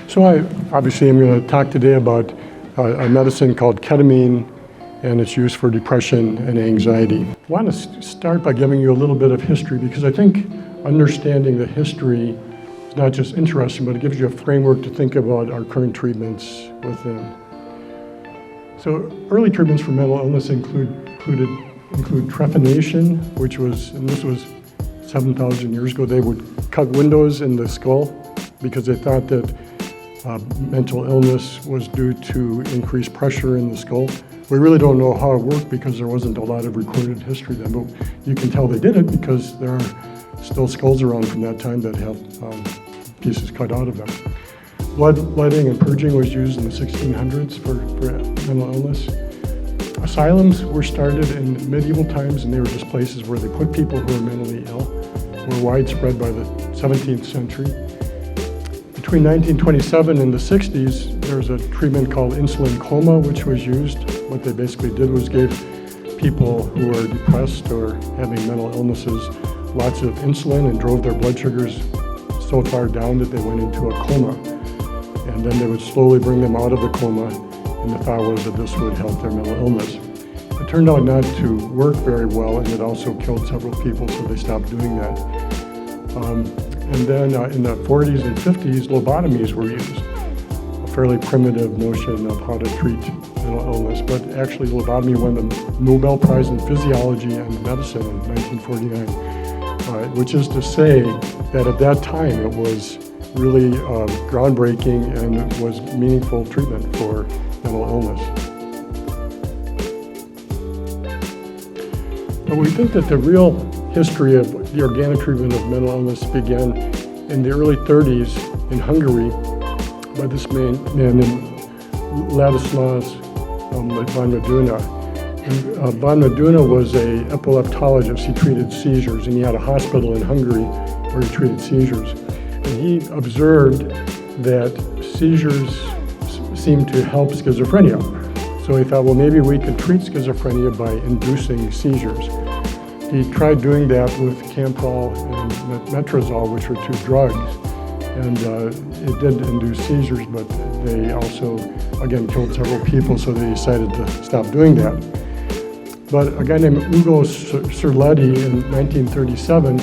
So obviously I'm going to talk today about a medicine called ketamine and its use for depression and anxiety. I want to start by giving you a little bit of history because I think understanding the history is not just interesting, but it gives you a framework to think about our current treatments within. So early treatments for mental illness include trephination, which was, and this was 7,000 years ago, they would cut windows in the skull because they thought that mental illness was due to increased pressure in the skull. We really don't know how it worked because there wasn't a lot of recorded history then, but you can tell they did it because there are still skulls around from that time that have pieces cut out of them. Bloodletting and purging was used in the 1600s for mental illness. Asylums were started in medieval times, and they were just places where they put people who were mentally ill. Were widespread by the 17th century. Between 1927 and the 60s, there was a treatment called insulin coma, which was used. What they basically did was gave people who were depressed or having mental illnesses lots of insulin and drove their blood sugars so far down that they went into a coma. And then they would slowly bring them out of the coma, and the thought was that this would help their mental illness. It turned out not to work very well, and it also killed several people, so they stopped doing that. And then in the 40s and 50s, lobotomies were used, a fairly primitive notion of how to treat mental illness. But actually, lobotomy won the Nobel Prize in Physiology and Medicine in 1949, which is to say that at that time it was really groundbreaking and was meaningful treatment for mental illness. But we think that the real history of the organic treatment of mental illness began in the early 30s in Hungary by this man named Ladislas von Meduna. Von Meduna was an epileptologist. He treated seizures, and he had a hospital in Hungary where he treated seizures. And he observed that seizures seemed to help schizophrenia. So he thought, well, maybe we could treat schizophrenia by inducing seizures. He tried doing that with Campral and Metrazole, which were two drugs, and it did induce seizures, but they also, again, killed several people, so they decided to stop doing that. But a guy named Ugo Cerletti in 1937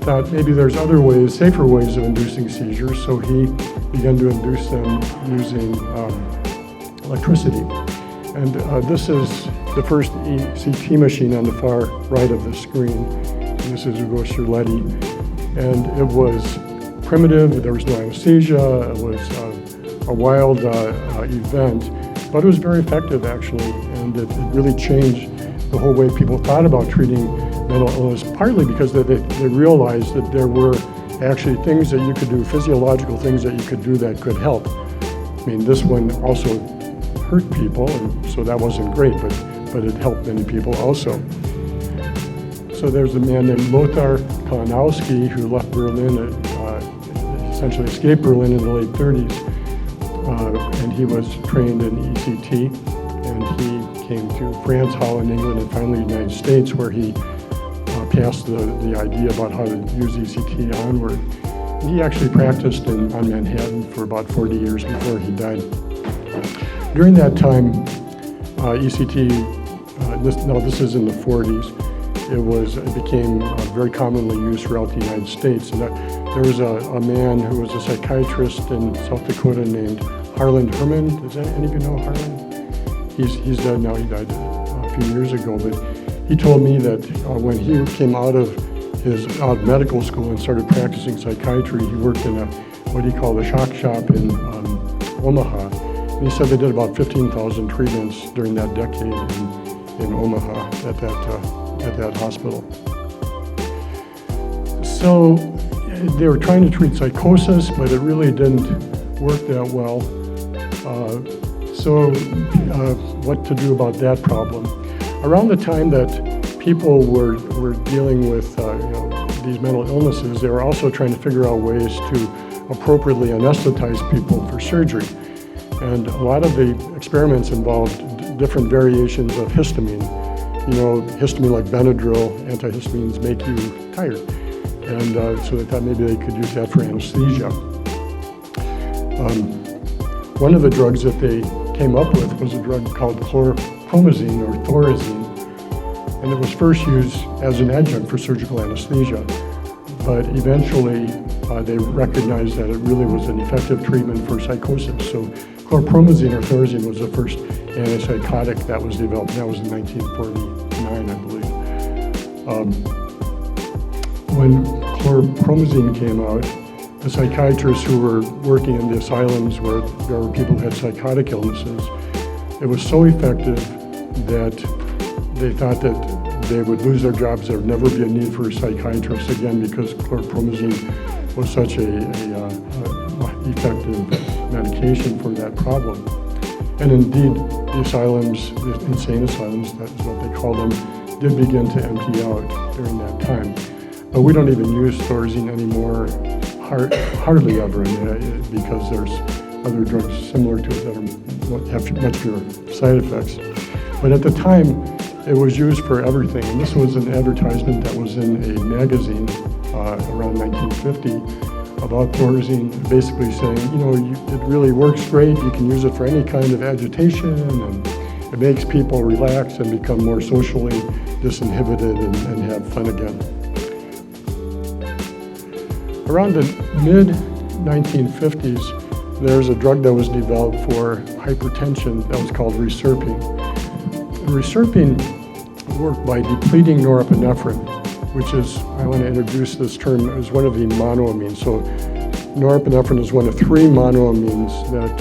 thought maybe there's other ways, safer ways of inducing seizures, so he began to induce them using electricity. And this is the first ECT machine on the far right of the screen. And this is Ugo Cerletti. And it was primitive, there was no anesthesia, it was a wild event, but it was very effective actually, and it really changed the whole way people thought about treating mental illness, partly because they realized that there were actually things that you could do, physiological things that you could do that could help. I mean, this one also hurt people, and so that wasn't great, but it helped many people also. So there's a man named Lothar Kalinowski who left Berlin, essentially escaped Berlin in the late 30s, and he was trained in ECT, and he came to France, Holland, England, and finally the United States, where he passed the idea about how to use ECT onward. And he actually practiced on Manhattan for about 40 years before he died. During that time, ECT, this is in the 40s, it became very commonly used throughout the United States. And there was a man who was a psychiatrist in South Dakota named Harlan Herman. Does any of you know Harlan? He's dead now, he died a few years ago, but he told me that when he came out of medical school and started practicing psychiatry, he worked in what he called a shock shop in Omaha. And he said they did about 15,000 treatments during that decade in Omaha at that hospital. So they were trying to treat psychosis, but it really didn't work that well. So what to do about that problem? Around the time that people were dealing with these mental illnesses, they were also trying to figure out ways to appropriately anesthetize people for surgery. And a lot of the experiments involved different variations of histamine. Histamine like Benadryl, antihistamines make you tired. And so they thought maybe they could use that for anesthesia. One of the drugs that they came up with was a drug called chlorpromazine or thorazine, and it was first used as an adjunct for surgical anesthesia. But eventually, they recognized that it really was an effective treatment for psychosis. So chlorpromazine or thorazine was the first antipsychotic that was developed. That was in 1949, I believe. When chlorpromazine came out, the psychiatrists who were working in the asylums where there were people who had psychotic illnesses, it was so effective that they thought that they would lose their jobs. There would never be a need for psychiatrists again because chlorpromazine was such a effective medication for that problem. And indeed, the asylums, the insane asylums, that is what they call them, did begin to empty out during that time. But we don't even use thorazine anymore, hardly ever, because there's other drugs similar to it that have much fewer side effects. But at the time, it was used for everything. And this was an advertisement that was in a magazine around 1950 about thorazine, basically saying, it really works great. You can use it for any kind of agitation, and it makes people relax and become more socially disinhibited and have fun again. Around the mid-1950s, there's a drug that was developed for hypertension that was called reserpine. Reserpine worked by depleting norepinephrine, which is, I want to introduce this term as one of the monoamines. So norepinephrine is one of three monoamines that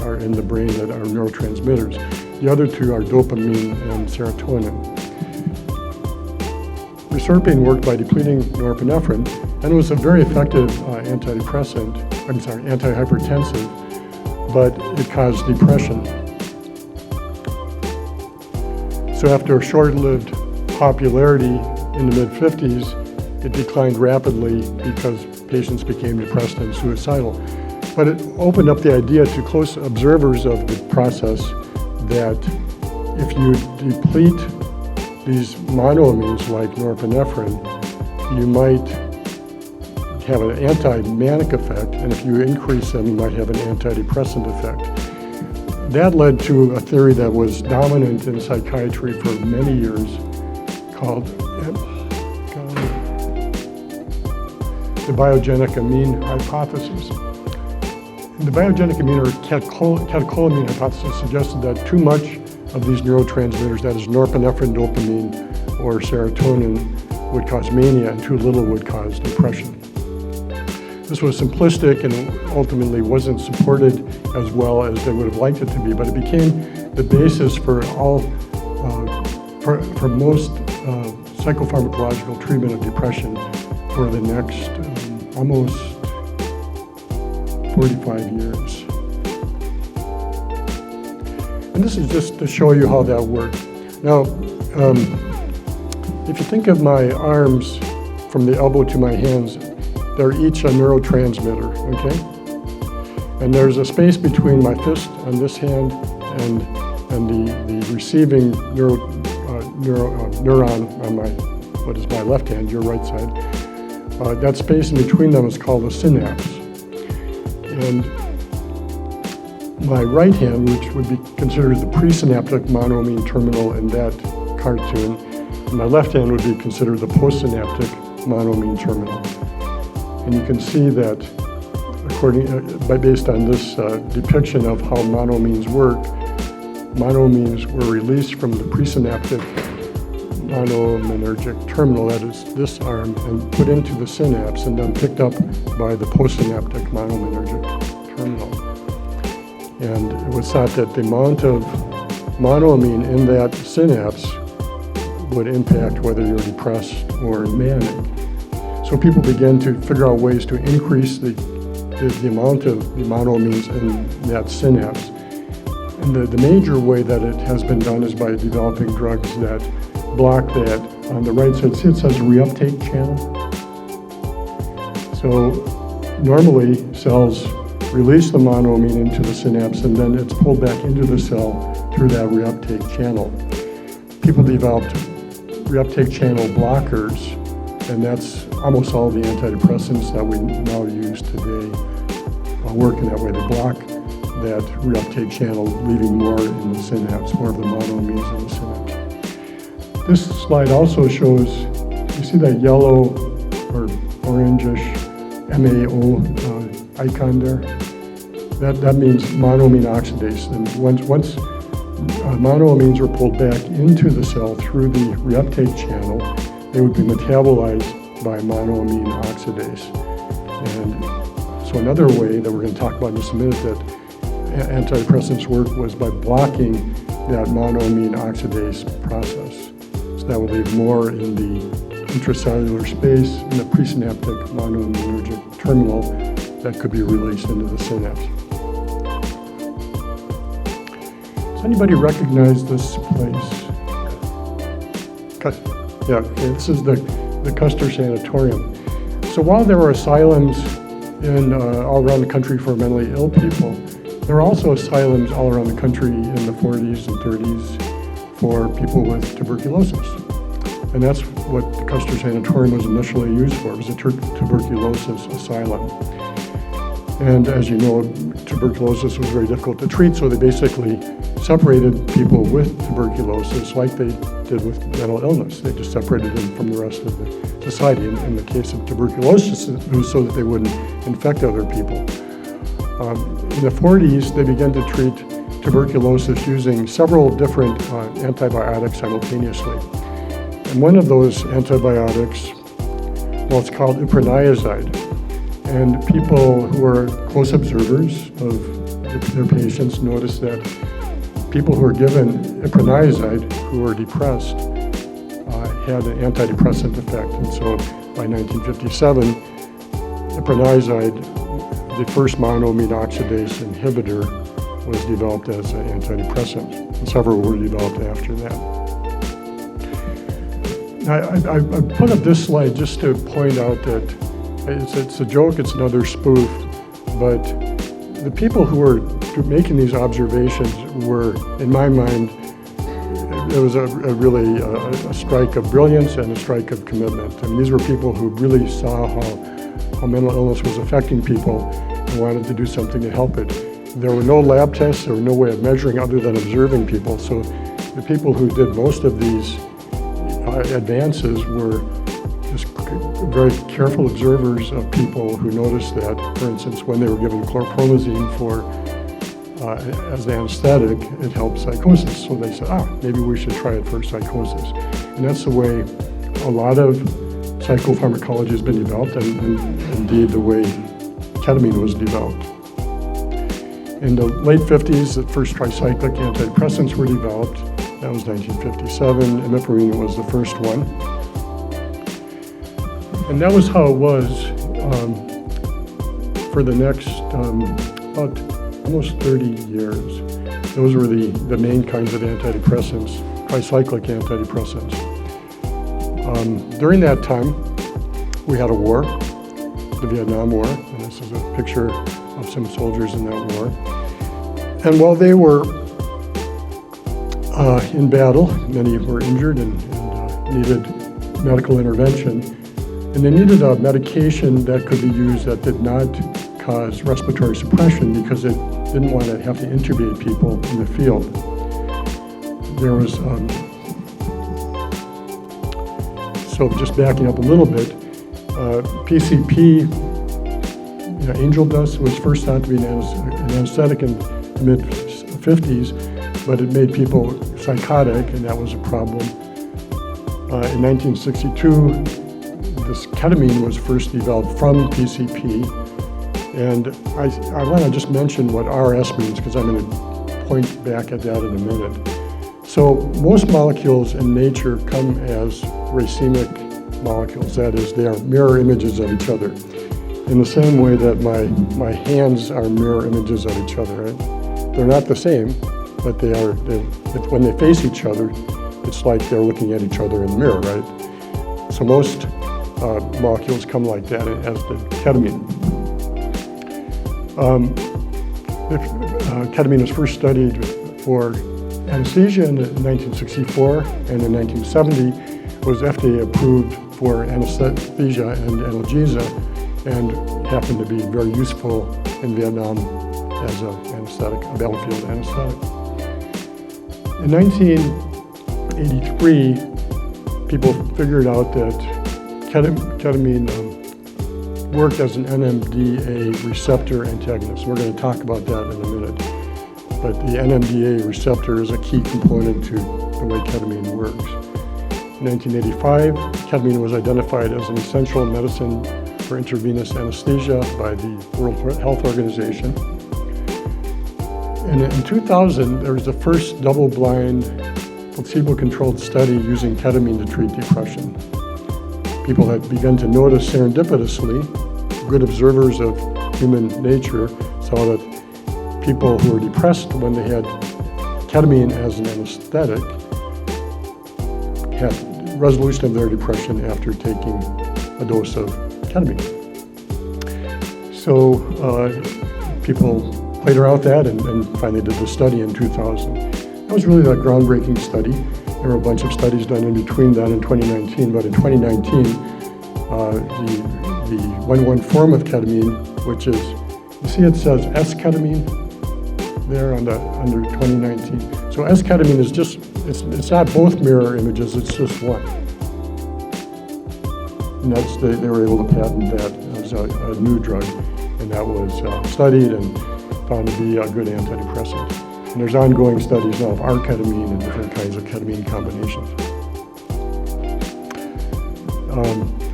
are in the brain that are neurotransmitters. The other two are dopamine and serotonin. Reserpine worked by depleting norepinephrine, and it was a very effective antihypertensive, but it caused depression. So after a short-lived popularity in the mid-50s, it declined rapidly because patients became depressed and suicidal. But it opened up the idea to close observers of the process that if you deplete these monoamines like norepinephrine, you might have an anti-manic effect, and if you increase them, you might have an antidepressant effect. That led to a theory that was dominant in psychiatry for many years called the biogenic amine hypothesis. The biogenic amine or catecholamine hypothesis suggested that too much of these neurotransmitters, that is norepinephrine, dopamine, or serotonin, would cause mania, and too little would cause depression. This was simplistic and ultimately wasn't supported as well as they would have liked it to be, but it became the basis for for most psychopharmacological treatment of depression for the next almost 45 years. And this is just to show you how that worked. Now, if you think of my arms from the elbow to my hands, they're each a neurotransmitter, okay? And there's a space between my fist on this hand and the receiving neuron on what is my left hand, your right side. That space in between them is called a synapse. And my right hand, which would be considered the presynaptic monoamine terminal in that cartoon, and my left hand would be considered the postsynaptic monoamine terminal. And you can see that, based on this depiction of how monoamines work, monoamines were released from the presynaptic monoaminergic terminal, that is this arm, and put into the synapse, and then picked up by the postsynaptic monoaminergic terminal. And it was thought that the amount of monoamine in that synapse would impact whether you're depressed or manic. So people began to figure out ways to increase the amount of the monoamines in that synapse. And the major way that it has been done is by developing drugs that block that. On the right side, see it says reuptake channel? So normally cells release the monoamine into the synapse, and then it's pulled back into the cell through that reuptake channel. People developed reuptake channel blockers, and that's almost all the antidepressants that we now use today work in that way. They block that reuptake channel, leaving more in the synapse, more of the monoamines in the synapse. This slide also shows, you see that yellow or orangish MAO icon there? That means monoamine oxidase. And once monoamines are pulled back into the cell through the reuptake channel, they would be metabolized by monoamine oxidase. And so another way that we're going to talk about in just a minute that antidepressants work was by blocking that monoamine oxidase process. So that would leave more in the intracellular space in the presynaptic monoaminergic terminal that could be released into the synapse. Does anybody recognize this place? Yeah, this is the Custer Sanatorium. So while there were asylums all around the country for mentally ill people, there were also asylums all around the country in the 40s and 30s for people with tuberculosis. And that's what the Custer Sanatorium was initially used for. It was a tuberculosis asylum. And as you know, tuberculosis was very difficult to treat, so they basically separated people with tuberculosis like they did with mental illness. They just separated them from the rest of the society. In the case of tuberculosis, it was so that they wouldn't infect other people. In the 40s, they began to treat tuberculosis using several different antibiotics simultaneously. And one of those antibiotics, well, it's called iproniazide. And people who are close observers of their patients noticed that people who were given iproniazide who were depressed had an antidepressant effect. And so by 1957, iproniazide, the first monoamine oxidase inhibitor, was developed as an antidepressant. And several were developed after that. I put up this slide just to point out that it's a joke, it's another spoof, but the people who were making these observations were, in my mind, it was really a strike of brilliance and a strike of commitment. I mean, these were people who really saw how mental illness was affecting people and wanted to do something to help it. There were no lab tests, there was no way of measuring other than observing people, so the people who did most of these advances were just very careful observers of people who noticed that, for instance, when they were given chlorpromazine as an anesthetic, it helped psychosis. So they said, maybe we should try it for psychosis. And that's the way a lot of psychopharmacology has been developed, and indeed the way ketamine was developed. In the late 50s, the first tricyclic antidepressants were developed. That was 1957. Imipramine was the first one. And that was how it was for the next about almost 30 years. Those were the main kinds of antidepressants, tricyclic antidepressants. During that time, we had a war, the Vietnam War, and this is a picture of some soldiers in that war. And while they were in battle, many were injured and needed medical intervention. And they needed a medication that could be used that did not cause respiratory suppression because it didn't want to have to intubate people in the field. There was, so just backing up a little bit, PCP, angel dust, was first thought to be an anesthetic in the mid-50s, but it made people psychotic, and that was a problem. In 1962, this ketamine was first developed from PCP, and I want to just mention what RS means because I'm going to point back at that in a minute. So most molecules in nature come as racemic molecules, that is, they are mirror images of each other, in the same way that my hands are mirror images of each other, right? They're not the same, but when they face each other, it's like they're looking at each other in the mirror, right? So most molecules come like that, as did ketamine. Ketamine was first studied for anesthesia in 1964, and in 1970 was FDA approved for anesthesia and analgesia. And happened to be very useful in Vietnam as an anesthetic, a battlefield anesthetic. In 1983, people figured out that ketamine worked as an NMDA receptor antagonist. We're going to talk about that in a minute. But the NMDA receptor is a key component to the way ketamine works. In 1985, ketamine was identified as an essential medicine for intravenous anesthesia by the World Health Organization. And in 2000, there was the first double-blind, placebo-controlled study using ketamine to treat depression. People had begun to notice serendipitously, good observers of human nature saw that people who were depressed when they had ketamine as an anesthetic had resolution of their depression after taking a dose of ketamine. So people played around with that and finally did the study in 2000. That was really a groundbreaking study. There were a bunch of studies done in between that and 2019, but in 2019, the 1-1 form of ketamine, which is, you see it says S-ketamine there under 2019. So S-ketamine is just, it's not both mirror images, it's just one. And that's, they were able to patent that as a new drug, and that was studied and found to be a good antidepressant. And there's ongoing studies now of R-ketamine and different kinds of ketamine combinations.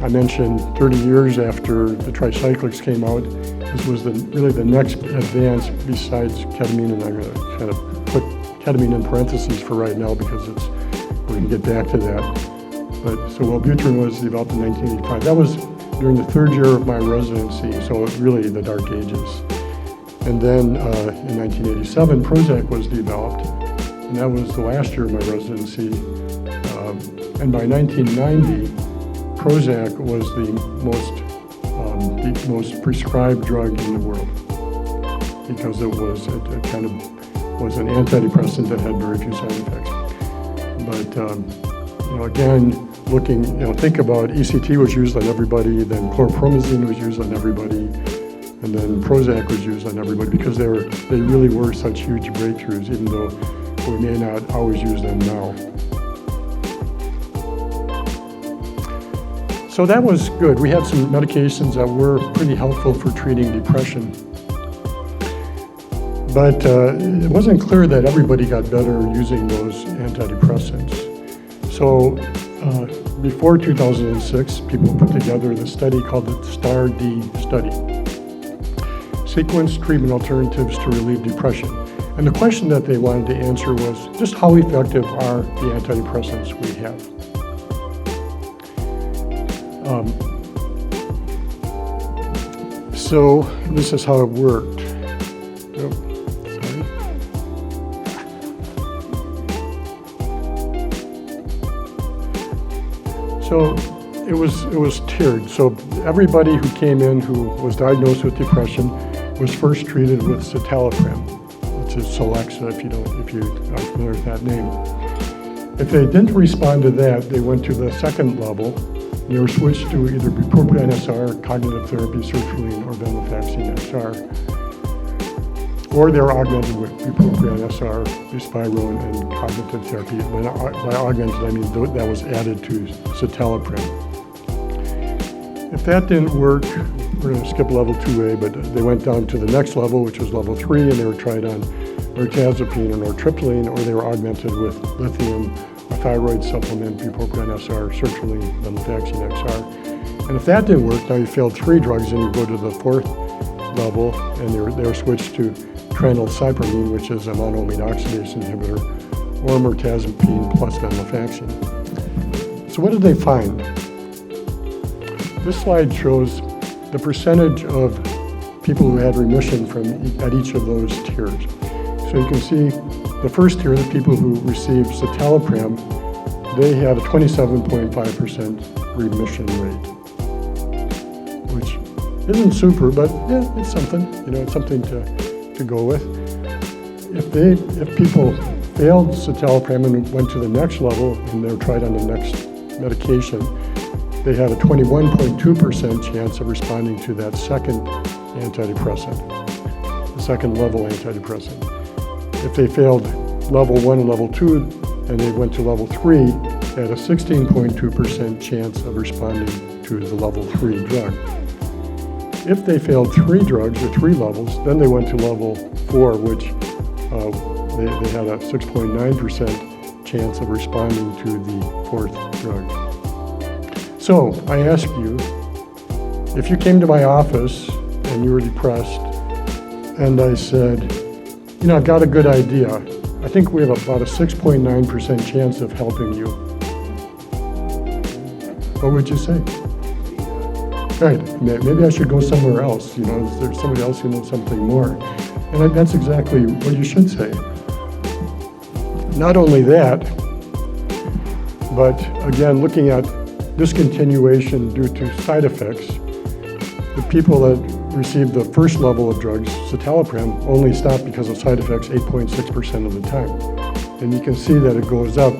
I mentioned 30 years after the tricyclics came out, this was really the next advance besides ketamine, and I'm going to kind of put ketamine in parentheses for right now because we're going to get back to that. But so Wellbutrin was developed in 1985. That was during the third year of my residency, so really the dark ages. And then in 1987, Prozac was developed, and that was the last year of my residency. And by 1990, Prozac was the most prescribed drug in the world because it kind of was an antidepressant that had very few side effects. But again, think about ECT was used on everybody, then chlorpromazine was used on everybody, and then Prozac was used on everybody because they really were such huge breakthroughs, even though we may not always use them now. So that was good. We had some medications that were pretty helpful for treating depression. But it wasn't clear that everybody got better using those antidepressants. So before 2006, people put together the study called the STAR-D study. Sequenced treatment alternatives to relieve depression. And the question that they wanted to answer was just how effective are the antidepressants we have? So this is how it worked. So it was tiered. So everybody who came in who was diagnosed with depression was first treated with citalopram, which is Celexa if you are familiar with that name. If they didn't respond to that, they went to the second level. They were switched to either bupropion SR, cognitive therapy, sertraline, or venlafaxine SR. Or they were augmented with bupropion SR, buspirone, and cognitive therapy. By augmented, I mean that was added to citalopram. If that didn't work, we're going to skip level 2A, but they went down to the next level, which was level 3, and they were tried on mirtazapine or nortriptyline, or they were augmented with lithium, a thyroid supplement, bupropion SR, sertraline, venlafaxine XR. And if that didn't work, now you failed 3 drugs, and you go to the 4th level, and they were switched to tranylcypromine, which is a monoamine oxidase inhibitor, or mirtazapine plus venlafaxine. So what did they find? This slide shows the percentage of people who had remission at each of those tiers. So you can see the first tier, the people who received citalopram, they had a 27.5% remission rate, which isn't super, but yeah, it's something. It's something to go with. If people failed citalopram and went to the next level and they were tried on the next medication, they had a 21.2% chance of responding to that second antidepressant, the second level antidepressant. If they failed level 1 and level 2 and they went to level 3, they had a 16.2% chance of responding to the level 3 drug. If they failed 3 drugs or 3 levels, then they went to level 4, which they had a 6.9% chance of responding to the 4th drug. So I ask you, if you came to my office and you were depressed, and I said, you know, I've got a good idea. I think we have about a 6.9% chance of helping you. What would you say? Right, maybe I should go somewhere else. You know, is there somebody else who knows something more? And that's exactly what you should say. Not only that, but again, looking at discontinuation due to side effects, the people that received the first level of drugs, citalopram, only stopped because of side effects 8.6% of the time. And you can see that it goes up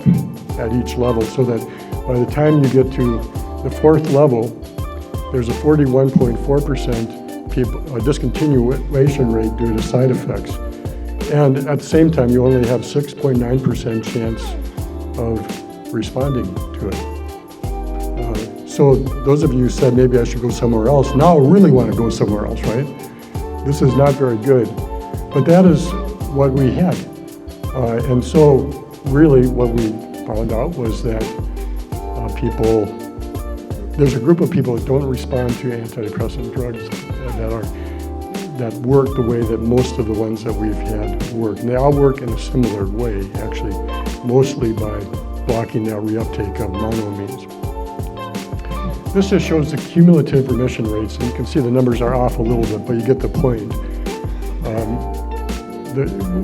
at each level, so that by the time you get to the 4th level, there's a 41.4% discontinuation rate due to side effects. And at the same time, you only have 6.9% chance of responding to it. So those of you who said maybe I should go somewhere else, now really want to go somewhere else, right? This is not very good. But that is what we had. And so really what we found out was that there's a group of people that don't respond to antidepressant drugs that work the way that most of the ones that we've had work. And they all work in a similar way, actually, mostly by blocking that reuptake of monoamines. This just shows the cumulative remission rates, and you can see the numbers are off a little bit, but you get the point.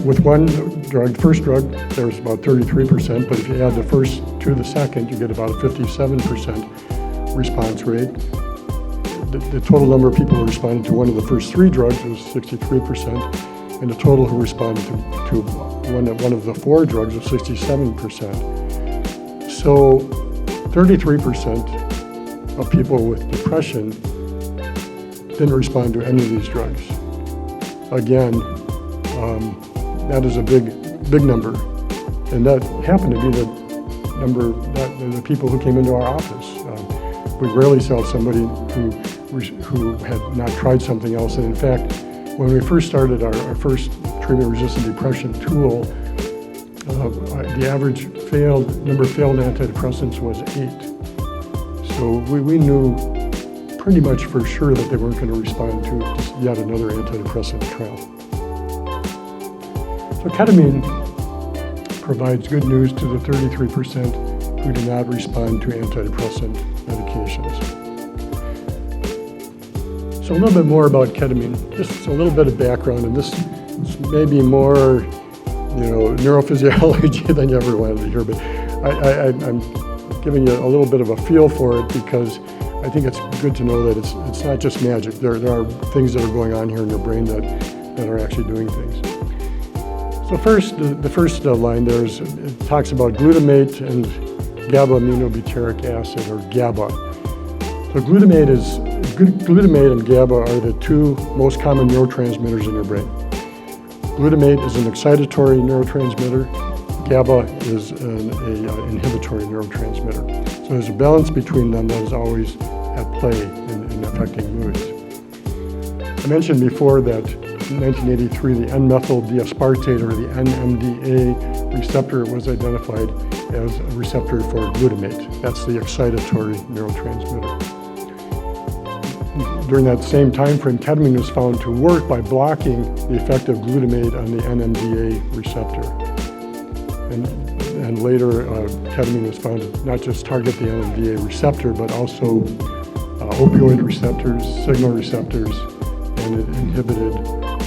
With one drug, the first drug, there's about 33%, but if you add the first to the second, you get about a 57% response rate. The total number of people who responded to one of the first 3 drugs was 63%, and the total who responded to one of the 4 drugs was 67%. So 33% of people with depression didn't respond to any of these drugs. Again, that is a big number, and that happened to be the number that the people who came into our office. We rarely saw somebody who had not tried something else. And in fact, when we first started our first treatment-resistant depression tool, the average number of failed antidepressants was 8. So we knew pretty much for sure that they weren't going to respond to just yet another antidepressant trial. So ketamine provides good news to the 33% who do not respond to antidepressant medications. So a little bit more about ketamine, just a little bit of background, and this may be more, neurophysiology than you ever wanted to hear, but I'm giving you a little bit of a feel for it because I think it's good to know that it's not just magic. There are things that are going on here in your brain that are actually doing things. So first, the first line there it talks about glutamate and GABA-aminobutyric acid, or GABA. So glutamate and GABA are the 2 most common neurotransmitters in your brain. Glutamate is an excitatory neurotransmitter. GABA is an inhibitory neurotransmitter. So there's a balance between them that is always at play in affecting moods. I mentioned before that in 1983, the N-methyl-D-aspartate, or the NMDA receptor, was identified as a receptor for glutamate. That's the excitatory neurotransmitter. During that same time frame, ketamine was found to work by blocking the effect of glutamate on the NMDA receptor. And later, ketamine was found to not just target the NMDA receptor, but also opioid receptors, signal receptors, and it inhibited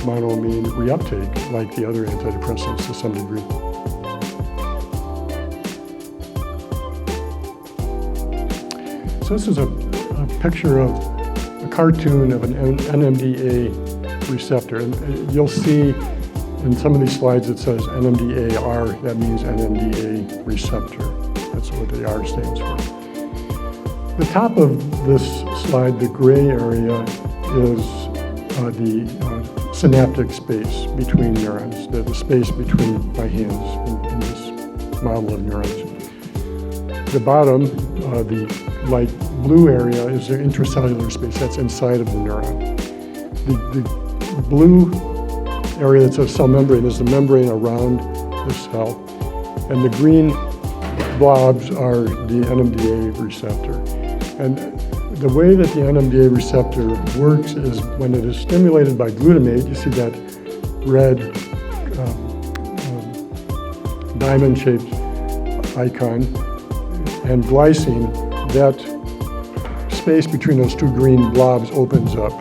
monoamine reuptake like the other antidepressants to some degree. So this is a picture of a cartoon of an NMDA receptor, and you'll see in some of these slides it says NMDA-R, that means NMDA receptor. That's what the R stands for. The top of this slide, the gray area, is the synaptic space between neurons, the space between my hands in this model of neurons. The bottom, the light blue area, is the intracellular space. That's inside of the neuron. The blue area that says cell membrane is the membrane around the cell, and the green blobs are the NMDA receptor. And the way that the NMDA receptor works is when it is stimulated by glutamate, you see that red diamond-shaped icon, and glycine, that space between those two green blobs opens up.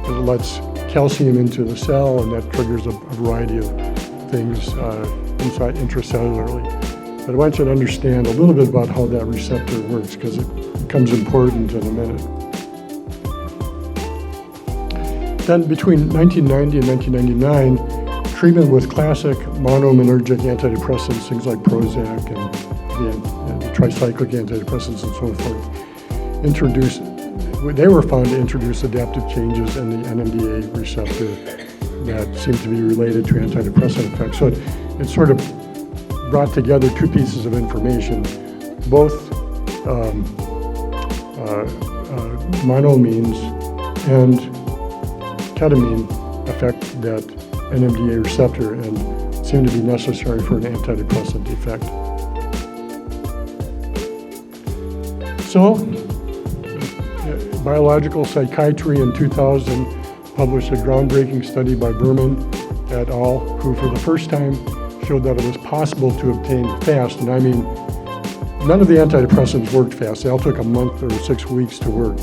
It lets calcium into the cell, and that triggers a variety of things inside intracellularly. But I want you to understand a little bit about how that receptor works, because it becomes important in a minute. Then between 1990 and 1999, treatment with classic monoaminergic antidepressants, things like Prozac and the tricyclic antidepressants and so forth, they were found to introduce adaptive changes in the NMDA receptor that seem to be related to antidepressant effects. So it sort of brought together two pieces of information. Both monoamines and ketamine affect that NMDA receptor and seem to be necessary for an antidepressant effect. So, Biological Psychiatry in 2000 published a groundbreaking study by Berman et al., who for the first time showed that it was possible to obtain fast, and I mean, none of the antidepressants worked fast. They all took a month or 6 weeks to work.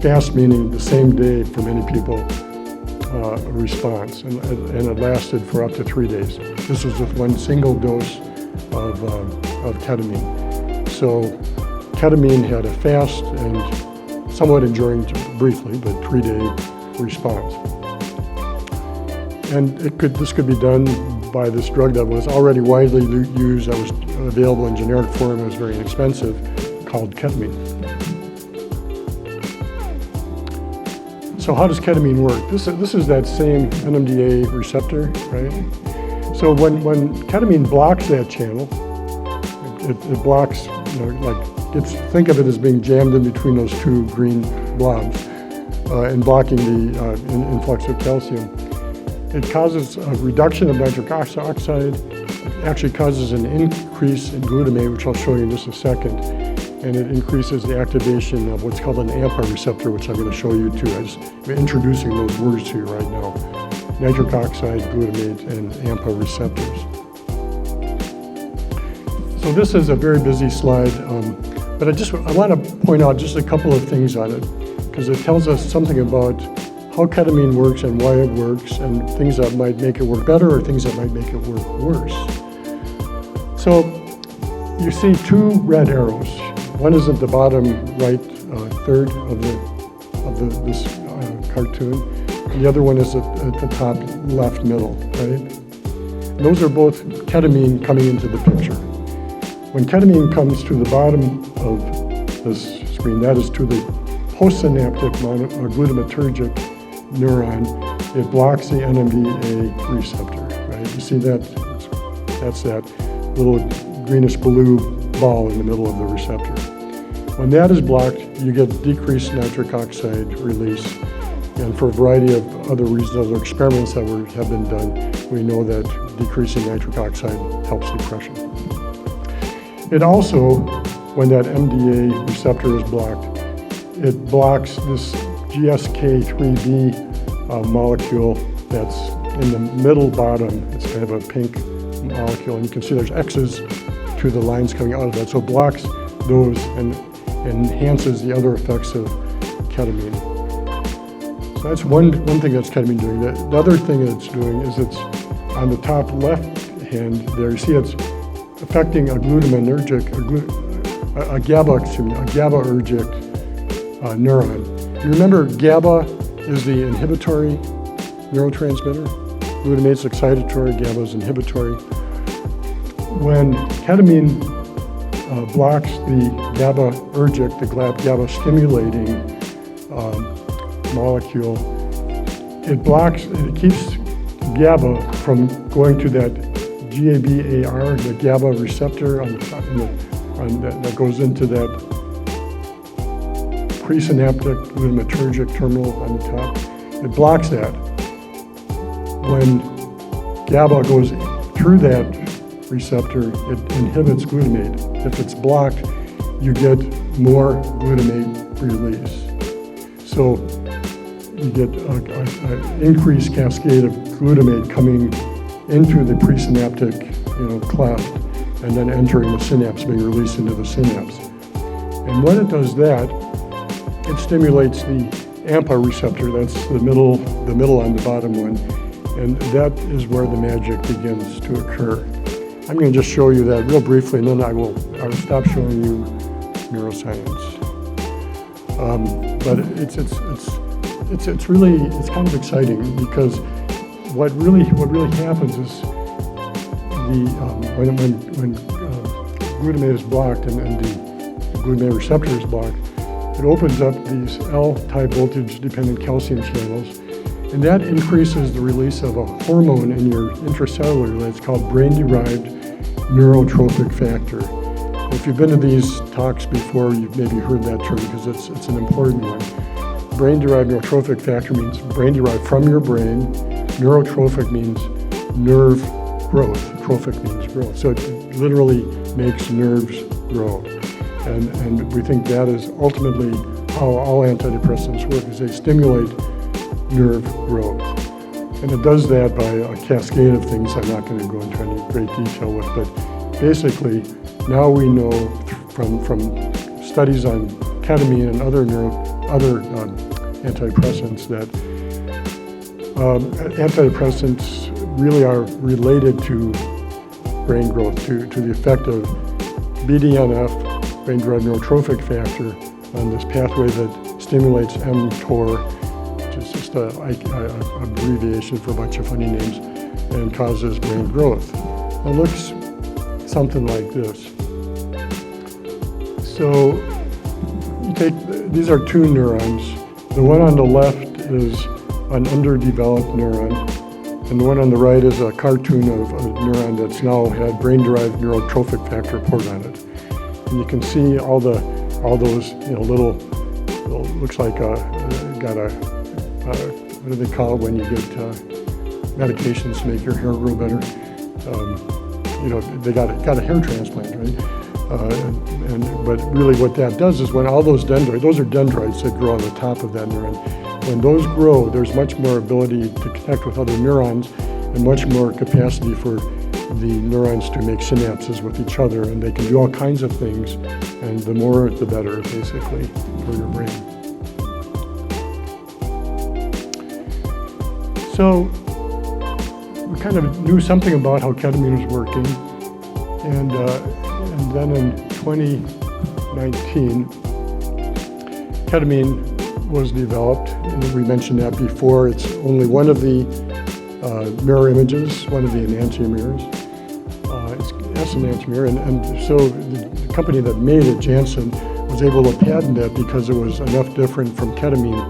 Fast meaning the same day for many people, a response, and it lasted for up to 3 days. This was with one single dose of ketamine. So ketamine had a fast and somewhat enduring, briefly, but 3-day response. And this could be done by this drug that was already widely used, that was available in generic form, it was very inexpensive, called ketamine. So how does ketamine work? This is that same NMDA receptor, right? So when ketamine blocks that channel, it blocks, think of it as being jammed in between those two green blobs and blocking the influx of calcium. It causes a reduction of nitric oxide. It actually causes an increase in glutamate, which I'll show you in just a second. And it increases the activation of what's called an AMPA receptor, which I'm going to show you too. I'm introducing those words to you right now. Nitric oxide, glutamate, and AMPA receptors. So this is a very busy slide, but I want to point out just a couple of things on it, because it tells us something about how ketamine works and why it works, and things that might make it work better or things that might make it work worse. So you see two red arrows. One is at the bottom right third of this cartoon, and the other one is at the top left middle, right? And those are both ketamine coming into the picture. When ketamine comes to the bottom of this screen, that is to the postsynaptic glutamatergic neuron, it blocks the NMDA receptor, right? You see that? That's that little greenish-blue ball in the middle of the receptor. When that is blocked, you get decreased nitric oxide release. And for a variety of other reasons, other experiments that have been done, we know that decreasing nitric oxide helps depression. It also, when that NMDA receptor is blocked, it blocks this GSK3B molecule that's in the middle bottom. It's kind of a pink molecule, and you can see there's X's to the lines coming out of that. So it blocks those and enhances the other effects of ketamine. So that's one thing that's ketamine doing. The other thing it's doing is it's on the top left hand there. You see it's affecting a glutamatergic, a GABAergic neuron. You remember GABA is the inhibitory neurotransmitter. Glutamate's excitatory, GABA is inhibitory. When ketamine blocks the GABAergic, the GABA stimulating molecule. It keeps GABA from going to that GABAR, the GABA receptor that goes into that presynaptic glutamatergic terminal on the top. It blocks that. When GABA goes through that receptor, it inhibits glutamate. If it's blocked, you get more glutamate release. So you get an increased cascade of glutamate coming into the presynaptic cleft and then entering the synapse, being released into the synapse. And when it does that, it stimulates the AMPA receptor, that's the middle on the bottom one, and that is where the magic begins to occur. I'm going to just show you that real briefly, and then I'll stop showing you neuroscience. But it's really kind of exciting, because what really happens is when glutamate is blocked and the glutamate receptor is blocked, it opens up these L-type voltage dependent calcium channels, and that increases the release of a hormone in your intracellular that's called brain-derived neurotrophic factor. If you've been to these talks before, you've maybe heard that term because it's an important one. Brain-derived neurotrophic factor means brain-derived from your brain. Neurotrophic means nerve growth. Trophic means growth. So it literally makes nerves grow. And we think that is ultimately how all antidepressants work, is they stimulate nerve growth. And it does that by a cascade of things I'm not going to go into any great detail with, but basically now we know from studies on ketamine and other antidepressants that antidepressants really are related to brain growth, to the effect of BDNF, brain-derived neurotrophic factor, on this pathway that stimulates mTOR, which is just an abbreviation for a bunch of funny names, and causes brain growth. It looks something like this. So you take, these are two neurons. The one on the left is an underdeveloped neuron, and the one on the right is a cartoon of a neuron that's now had brain-derived neurotrophic factor poured on it. And you can see all those little looks like got a what do they call it when you get medications to make your hair grow better? They got a hair transplant, right? But really what that does is when all those dendrites, those are dendrites that grow on the top of that neuron. When those grow, there's much more ability to connect with other neurons and much more capacity for the neurons to make synapses with each other, and they can do all kinds of things, and the more the better, basically, for your brain. So we kind of knew something about how ketamine was working, and then in 2019, ketamine was developed, and we mentioned that before. It's only one of the mirror images, one of the enantiomers. It's an enantiomer, and so the company that made it, Janssen, was able to patent it because it was enough different from ketamine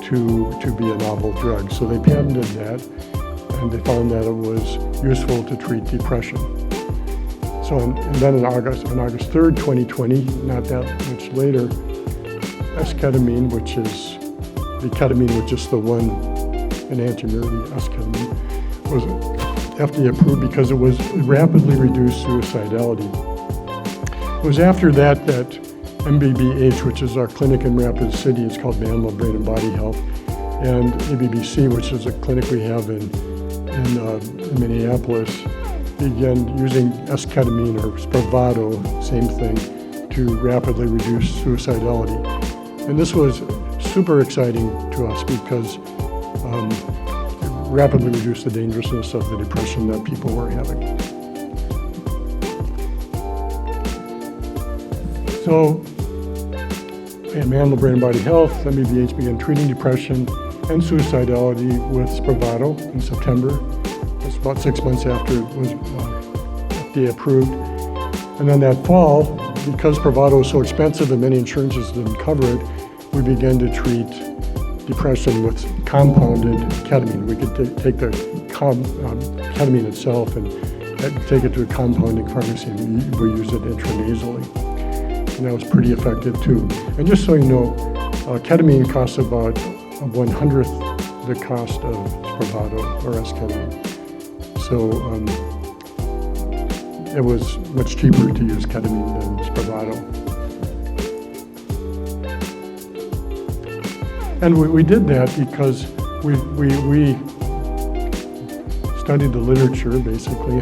to be a novel drug. So they patented that, and they found that it was useful to treat depression. So and then on August 3rd, 2020, not that much later, S-ketamine, which is the ketamine with just the one enantiomer, the S-ketamine, was FDA approved because it rapidly reduced suicidality. It was after that MBBH, which is our clinic in Rapid City, it's called Manlove Brain Body Health, and ABBC, which is a clinic we have in Minneapolis, began using S-ketamine or Spravato, same thing, to rapidly reduce suicidality. And this was super exciting to us because it rapidly reduced the dangerousness of the depression that people were having. So at Manlove Brain Body Health, MBBH began treating depression and suicidality with Spravato in September. That's about 6 months after it was FDA approved. And then that fall, because Spravato was so expensive and many insurances didn't cover it, we began to treat depression with compounded ketamine. We could take the ketamine itself and take it to a compounding pharmacy, and we use it intranasally. And that was pretty effective too. And just so you know, ketamine costs about 1/100th the cost of Spravato or S-ketamine. So it was much cheaper to use ketamine than Spravato. And we did that because we studied the literature basically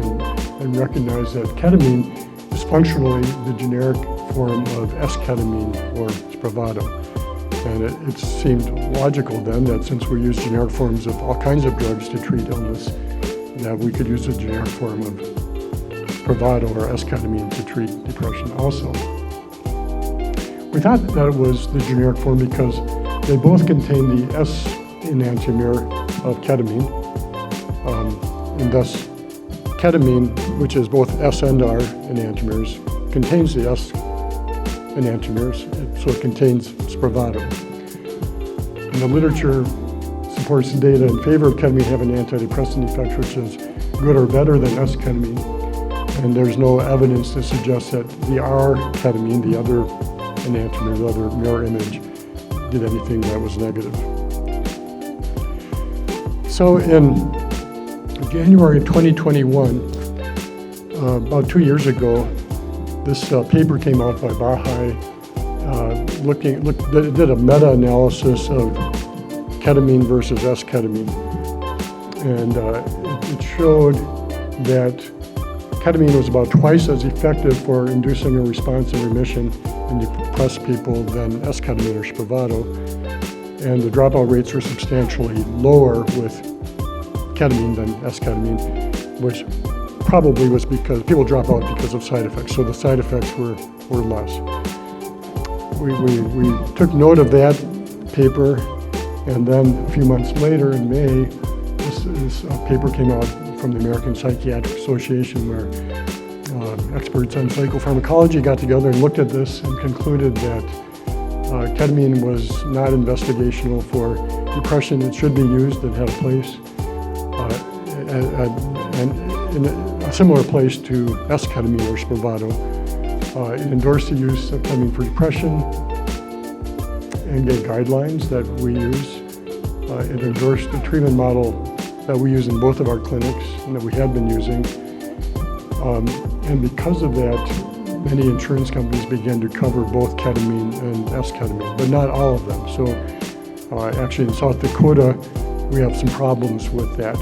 and recognized that ketamine is functionally the generic form of S-ketamine or Spravato. And it seemed logical then that since we use generic forms of all kinds of drugs to treat illness, that we could use a generic form of Spravato or S-ketamine to treat depression also. We thought that it was the generic form because they both contain the S enantiomer of ketamine, and thus ketamine, which is both S and R enantiomers, contains the S enantiomers, so it contains Spravato. And the literature supports the data in favor of ketamine having an antidepressant effect, which is good or better than S-ketamine. And there's no evidence to suggest that the R-ketamine, the other enantiomer, the other mirror image, did anything that was negative. So in January 2021, about 2 years ago, this paper came out by Bahai, did a meta-analysis of ketamine versus S-ketamine, and it showed that ketamine was about twice as effective for inducing a response and remission in depressed people than S-ketamine or Spravato, and the dropout rates were substantially lower with ketamine than S-ketamine, which probably was because people drop out because of side effects, so the side effects were less. We took note of that paper, and then a few months later in May, this paper came out from the American Psychiatric Association, where experts on psychopharmacology got together and looked at this and concluded that ketamine was not investigational for depression. It should be used. It had a place, and in a similar place to S-ketamine or Spravato. It endorsed the use of ketamine for depression and gave guidelines that we use. It endorsed the treatment model that we use in both of our clinics and that we have been using. And because of that, many insurance companies began to cover both ketamine and S-ketamine, but not all of them. So actually in South Dakota, we have some problems with that.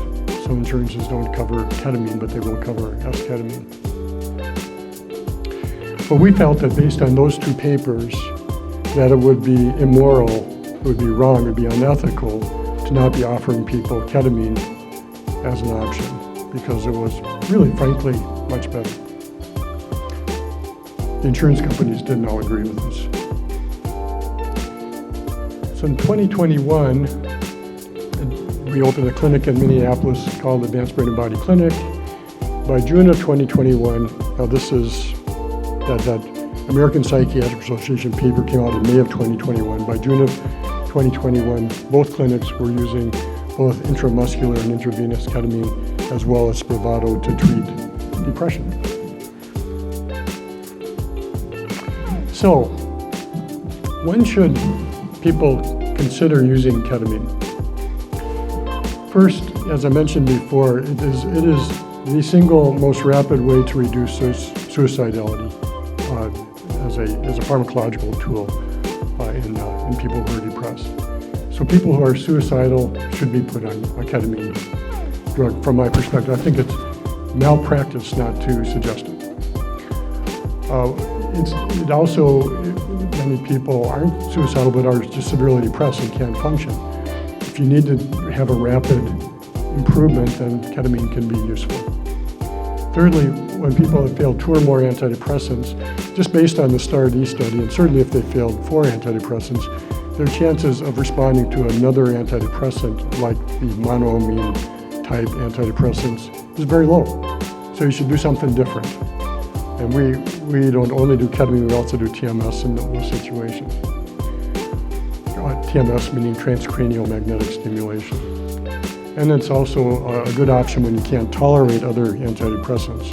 Some insurances don't cover ketamine, but they will cover S-ketamine. But we felt that based on those two papers, that it would be immoral, it would be wrong, it would be unethical to not be offering people ketamine as an option, because it was really, frankly, much better. The insurance companies didn't all agree with us. So in 2021, we opened a clinic in Minneapolis called Advanced Brain and Body Clinic. By June of 2021, now this is that American Psychiatric Association paper came out in May of 2021. By June of 2021, both clinics were using both intramuscular and intravenous ketamine as well as Spravato to treat depression. So, when should people consider using ketamine? First, as I mentioned before, it is the single most rapid way to reduce suicidality as a pharmacological tool in people who are depressed. So people who are suicidal should be put on a ketamine drug, from my perspective. I think it's malpractice not to suggest it. It also, many people aren't suicidal but are just severely depressed and can't function. If you need to have a rapid improvement, then ketamine can be useful. Thirdly, when people have failed 2 or more antidepressants, just based on the STAR-D study, and certainly if they failed 4 antidepressants, their chances of responding to another antidepressant, like the monoamine type antidepressants, is very low. So you should do something different. And we don't only do ketamine, we also do TMS in those situations. TMS meaning transcranial magnetic stimulation. And it's also a good option when you can't tolerate other antidepressants.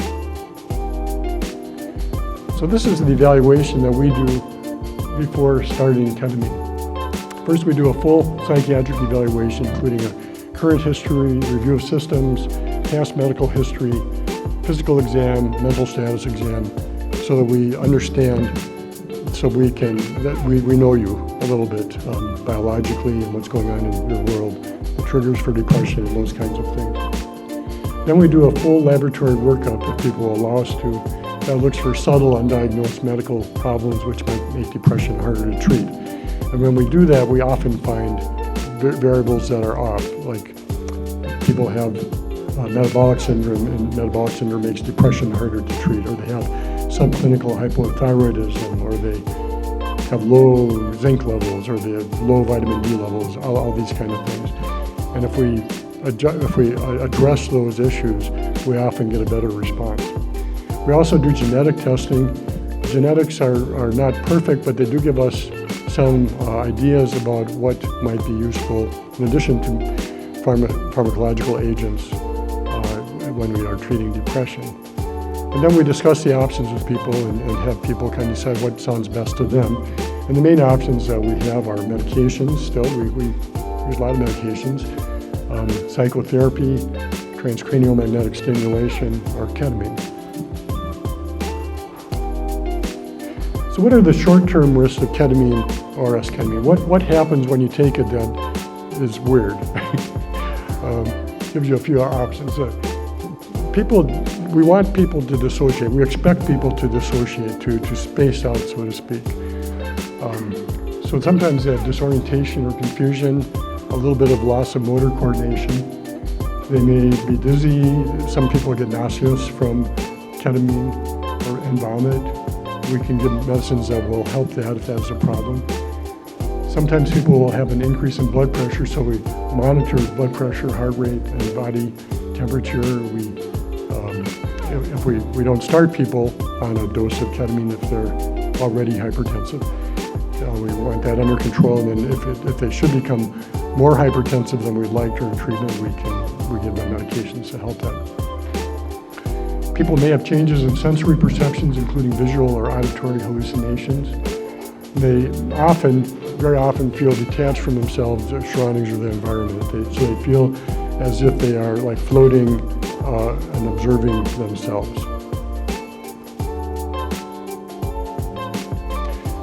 So this is the evaluation that we do before starting ketamine. First, we do a full psychiatric evaluation, including a current history, review of systems, past medical history, physical exam, mental status exam, so that we understand, so we know you a little bit biologically and what's going on in your world, the triggers for depression and those kinds of things. Then we do a full laboratory workup, if people will allow us to, that looks for subtle undiagnosed medical problems which might make depression harder to treat. And when we do that, we often find variables that are off, like people have metabolic syndrome, and metabolic syndrome makes depression harder to treat, or they have subclinical hypothyroidism, or they have low zinc levels, or they have low vitamin D levels, all these kind of things. And if we address those issues, we often get a better response. We also do genetic testing. Genetics are not perfect, but they do give us some ideas about what might be useful in addition to pharmacological agents when we are treating depression. And then we discuss the options with people and have people kind of decide what sounds best to them. And the main options that we have are medications still. We use a lot of medications, psychotherapy, transcranial magnetic stimulation, or ketamine. So what are the short-term risks of ketamine or esketamine? What happens when you take it that is weird? Gives you a few options. We want people to dissociate. We expect people to dissociate, to space out, so to speak. So sometimes they have disorientation or confusion, a little bit of loss of motor coordination. They may be dizzy. Some people get nauseous from ketamine and vomit. We can give medicines that will help that if that's a problem. Sometimes people will have an increase in blood pressure, so we monitor blood pressure, heart rate, and body temperature. If we don't start people on a dose of ketamine if they're already hypertensive. We want that under control, and then if they should become more hypertensive than we'd like during treatment, we give them medications to help that. People may have changes in sensory perceptions, including visual or auditory hallucinations. They very often feel detached from themselves, their surroundings, or their environment. So they feel as if they are like floating and observing themselves.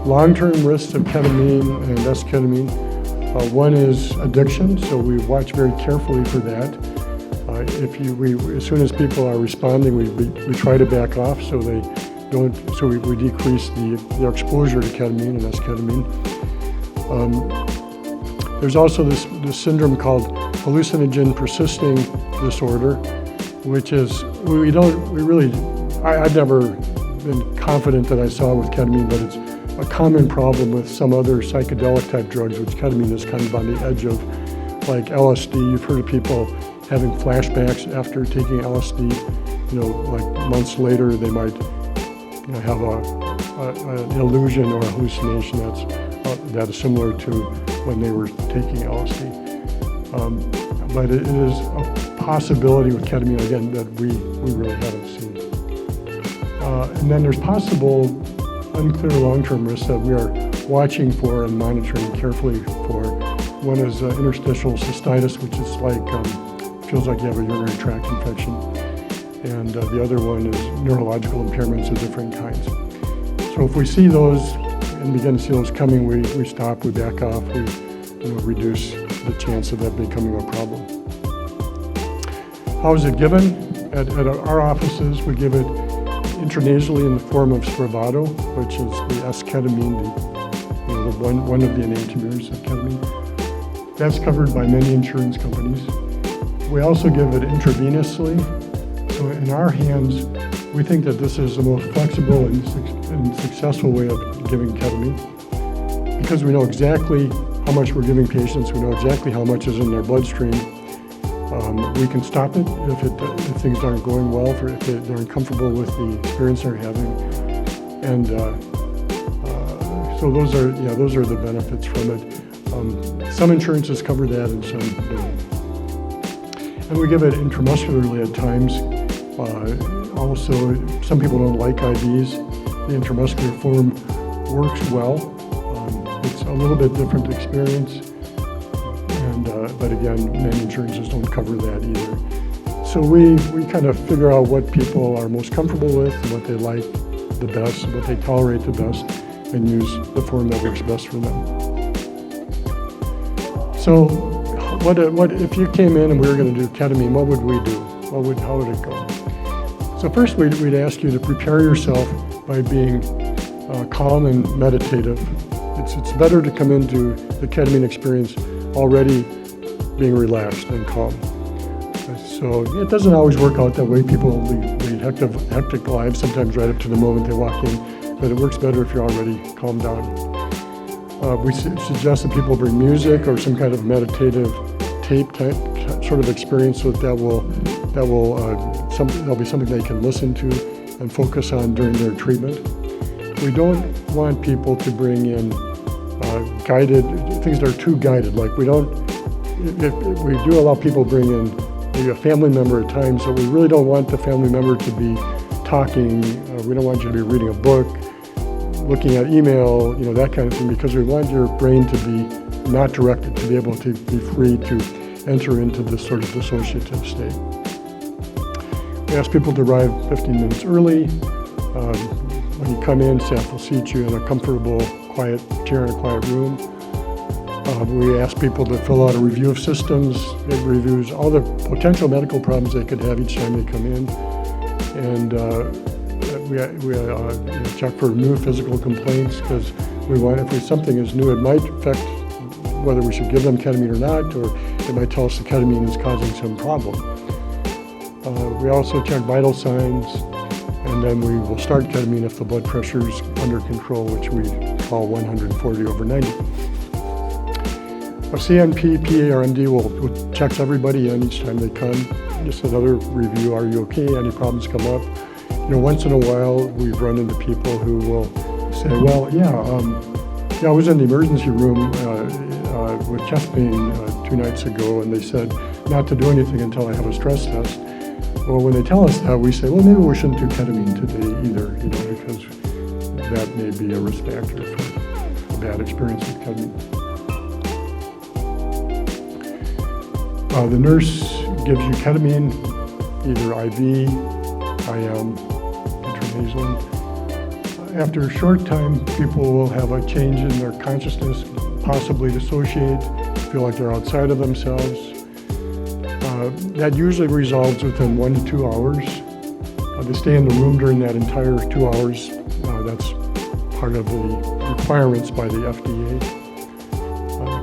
Long-term risks of ketamine and esketamine. One is addiction, so we watch very carefully for that. As soon as people are responding, we try to back off so they don't. So we decrease their exposure to ketamine and esketamine. There's also this syndrome called hallucinogen persisting disorder, which is I've never been confident that I saw with ketamine, but it's a common problem with some other psychedelic type drugs, which ketamine is kind of on the edge of, like LSD. You've heard of people having flashbacks after taking LSD, like months later they might, have an illusion or a hallucination that is similar to when they were taking LSD. But it is a possibility with ketamine, again, that we really haven't seen. And then there's possible unclear long-term risks that we are watching for and monitoring carefully for. One is interstitial cystitis, which is like feels like you have a urinary tract infection, and the other one is neurological impairments of different kinds. So if we see those and begin to see those coming, we stop, we back off, we reduce the chance of that becoming a problem. How is it given? At our offices, we give it intranasally in the form of Spravato, which is the esketamine, one of the enantiomers of ketamine. That's covered by many insurance companies. We also give it intravenously. So in our hands, we think that this is the most flexible and successful way of giving ketamine, because we know exactly how much we're giving patients, we know exactly how much is in their bloodstream, We can stop it if things aren't going well, if they're uncomfortable with the experience they're having, and so those are the benefits from it. Some insurances cover that, and some don't. And we give it intramuscularly at times. Also, some people don't like IVs. The intramuscular form works well. It's a little bit different experience. But again, many insurances don't cover that either. So we kind of figure out what people are most comfortable with, and what they like the best, what they tolerate the best, and use the form that works best for them. So what if you came in and we were going to do ketamine, what would we do? How would it go? So first we'd ask you to prepare yourself by being calm and meditative. It's better to come into the ketamine experience already being relaxed and calm. So it doesn't always work out that way. People lead hectic lives, sometimes right up to the moment they walk in, but it works better if you're already calmed down. We suggest that people bring music or some kind of meditative tape type sort of experience, so that'll be something they can listen to and focus on during their treatment. We don't want people to bring in guided things that are too guided. Like we do allow people bring in maybe a family member at times, so we really don't want the family member to be talking. We don't want you to be reading a book, looking at email, that kind of thing, because we want your brain to be not directed, to be able to be free to enter into this sort of dissociative state. We ask people to arrive 15 minutes early. When you come in, staff will seat you in a comfortable, quiet chair in a quiet room. We ask people to fill out a review of systems. It reviews all the potential medical problems they could have each time they come in. And we check for new physical complaints, because if something is new, it might affect whether we should give them ketamine or not, or it might tell us the ketamine is causing some problem. We also check vital signs, and then we will start ketamine if the blood pressure is under control, which we call 140/90. A CNP, PA, or MD will checks everybody in each time they come. Just another review. Are you okay? Any problems come up? Once in a while, we've run into people who will say, well, I was in the emergency room with chest pain 2 nights ago, and they said not to do anything until I have a stress test. Well, when they tell us that, we say, well, maybe we shouldn't do ketamine today either, because that may be a risk factor for a bad experience with ketamine. The nurse gives you ketamine, either IV, IM, intranasal. After a short time, people will have a change in their consciousness, possibly dissociate, feel like they're outside of themselves. That usually resolves within 1 to 2 hours. They stay in the room during that entire 2 hours. That's part of the requirements by the FDA.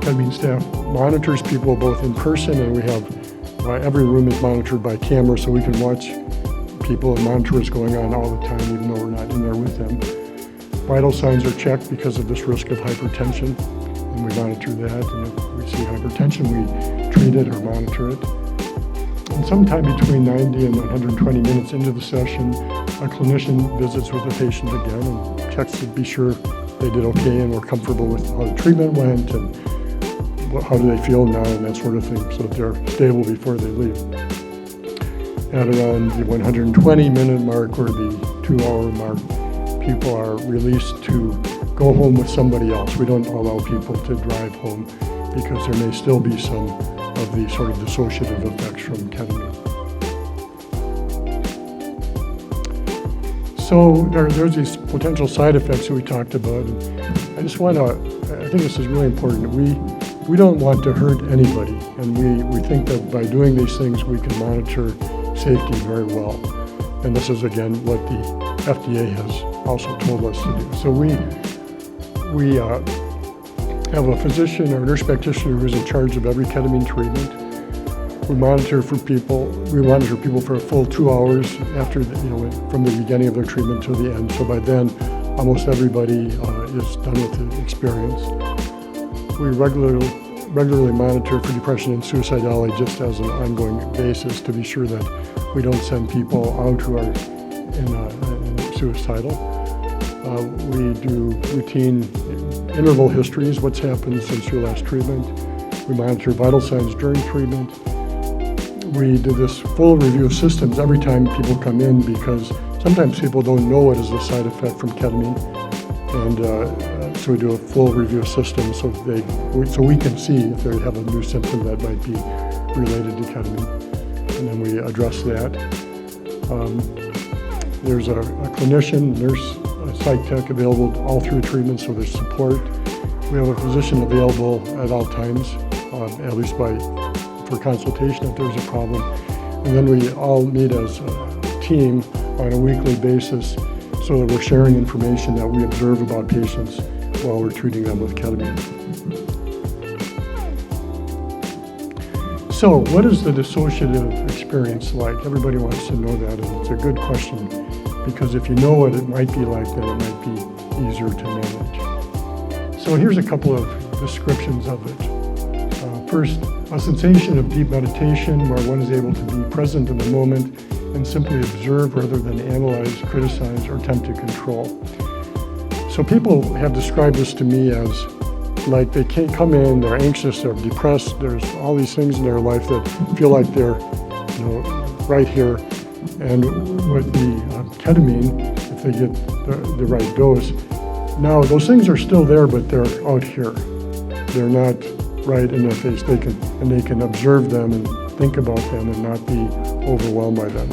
Ketamine staff monitors people both in person, and we have every room is monitored by camera, so we can watch people and monitor what's going on all the time, even though we're not in there with them. Vital signs are checked because of this risk of hypertension, and we monitor that. And if we see hypertension, we treat it or monitor it. And sometime between 90 and 120 minutes into the session, a clinician visits with the patient again and checks to be sure they did okay and were comfortable with how the treatment went, and how do they feel now, and that sort of thing, so that they're stable before they leave. At around the 120-minute mark or the 2-hour mark, people are released to go home with somebody else. We don't allow people to drive home because there may still be some of the sort of dissociative effects from ketamine. So there's these potential side effects that we talked about. And I think this is really important. We don't want to hurt anybody, and we think that by doing these things we can monitor safety very well. And this is again what the FDA has also told us to do. So we have a physician or nurse practitioner who's in charge of every ketamine treatment. We monitor people for a full 2 hours after from the beginning of their treatment to the end. So by then, almost everybody is done with the experience. We regularly regularly monitor for depression and suicidality just as an ongoing basis to be sure that we don't send people out who are suicidal. We do routine interval histories, what's happened since your last treatment. We monitor vital signs during treatment. We do this full review of systems every time people come in, because sometimes people don't know what is the side effect from ketamine. And so we do a full review of systems so we can see if they have a new symptom that might be related to ketamine. And then we address that. There's a clinician, nurse, a psych tech available all through treatment, so there's support. We have a physician available at all times, at least for consultation if there's a problem. And then we all meet as a team on a weekly basis so that we're sharing information that we observe about patients while we're treating them with ketamine. So what is the dissociative experience like? Everybody wants to know that, and it's a good question, because if you know what it might be like, then it might be easier to manage. So here's a couple of descriptions of it. First, a sensation of deep meditation where one is able to be present in the moment and simply observe rather than analyze, criticize, or attempt to control. So people have described this to me as like they can't come in, they're anxious, they're depressed, there's all these things in their life that feel like they're right here. And with the ketamine, if they get the right dose, now those things are still there, but they're out here. They're not right in their face. They can observe them and think about them and not be overwhelmed by them.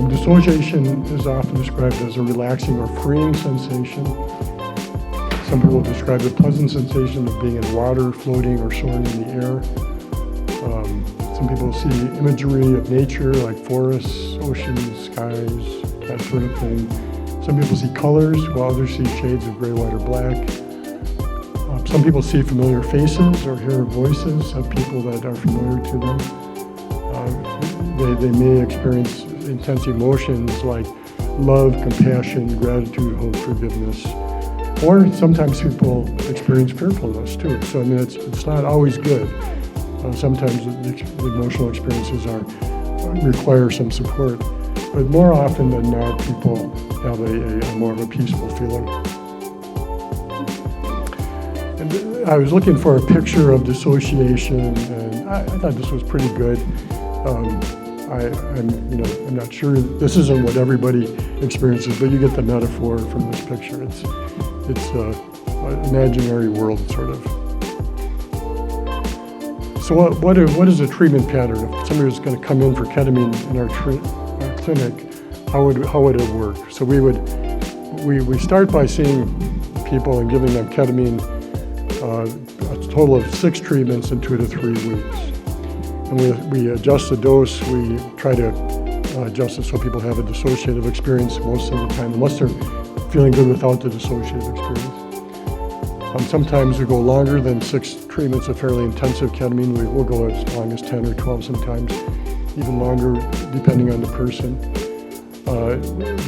Dissociation is often described as a relaxing or freeing sensation. Some people describe the pleasant sensation of being in water, floating, or soaring in the air. Some people see imagery of nature like forests, oceans, skies, that sort of thing. Some people see colors, while others see shades of gray, white, or black. Some people see familiar faces or hear voices of people that are familiar to them. They may experience intense emotions like love, compassion, gratitude, hope, forgiveness. Or sometimes people experience fearfulness too. So I mean, it's not always good. Sometimes the emotional experiences require some support, but more often than not, people have a more of a peaceful feeling. And I was looking for a picture of dissociation, and I thought this was pretty good. I'm not sure. This isn't what everybody experiences, but you get the metaphor from this picture. It's an imaginary world, sort of. So what is a treatment pattern? If somebody was going to come in for ketamine in our clinic, how would it work? So we start by seeing people and giving them ketamine, a total of 6 treatments in 2 to 3 weeks. And we adjust the dose. We try to adjust it so people have a dissociative experience most of the time, unless they're feeling good without the dissociative experience. Sometimes we go longer than 6 treatments of fairly intensive ketamine. We will go as long as 10 or 12 sometimes, even longer depending on the person.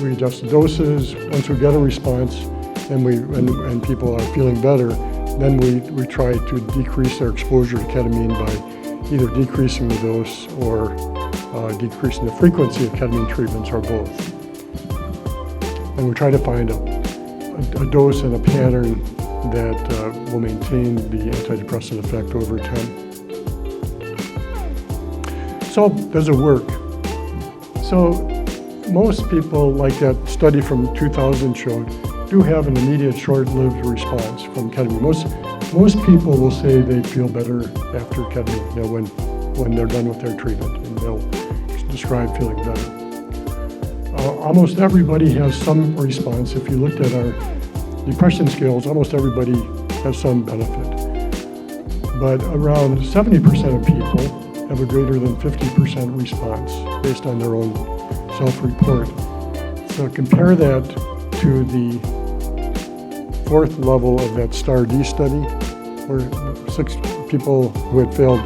We adjust the doses. Once we get a response and people are feeling better, then we try to decrease their exposure to ketamine by either decreasing the dose or decreasing the frequency of ketamine treatments, or both. And we try to find a dose and a pattern that will maintain the antidepressant effect over time. So does it work? So most people, like that study from 2000 showed, do have an immediate short-lived response from ketamine. Most people will say they feel better after ketamine, when they're done with their treatment, and they'll describe feeling better. Almost everybody has some response. If you looked at our depression scales, almost everybody has some benefit. But around 70% of people have a greater than 50% response based on their own self-report. So compare that to the 4th level of that STAR-D study, where 6 people who had failed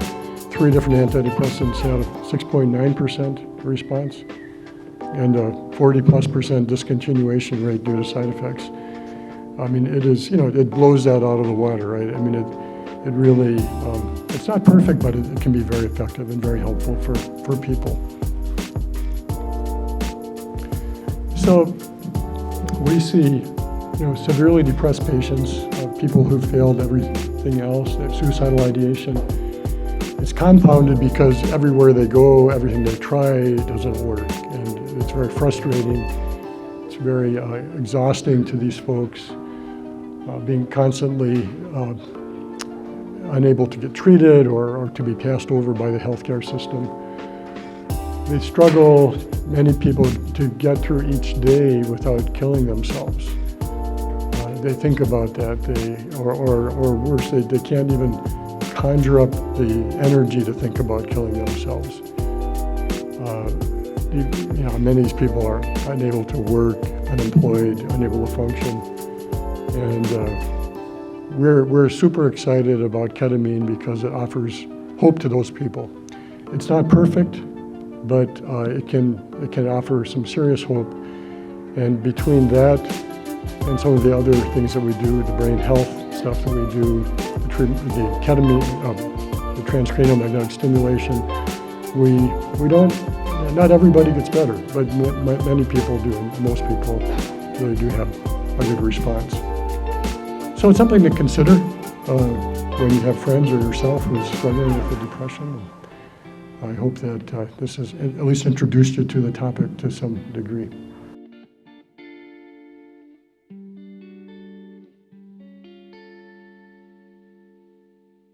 3 different antidepressants had a 6.9% response and a 40+% discontinuation rate due to side effects. I mean, it is, it blows that out of the water, right? I mean, it really, it's not perfect, but it can be very effective and very helpful for people. So we see, severely depressed patients, people who've failed everything else, they have suicidal ideation. It's compounded because everywhere they go, everything they try doesn't work, and it's very frustrating. It's very exhausting to these folks, being constantly unable to get treated or to be passed over by the healthcare system. They struggle, many people, to get through each day without killing themselves. They think about that, or worse, they can't even conjure up the energy to think about killing themselves. Many of these people are unable to work, unemployed, unable to function, and we're super excited about ketamine because it offers hope to those people. It's not perfect, but it can offer some serious hope. And between that and some of the other things that we do, the brain health stuff that we do, the ketamine, the transcranial magnetic stimulation, not everybody gets better, but many people do, and most people really do have a good response. So it's something to consider when you have friends or yourself who's struggling with the depression. I hope that this has at least introduced you to the topic to some degree.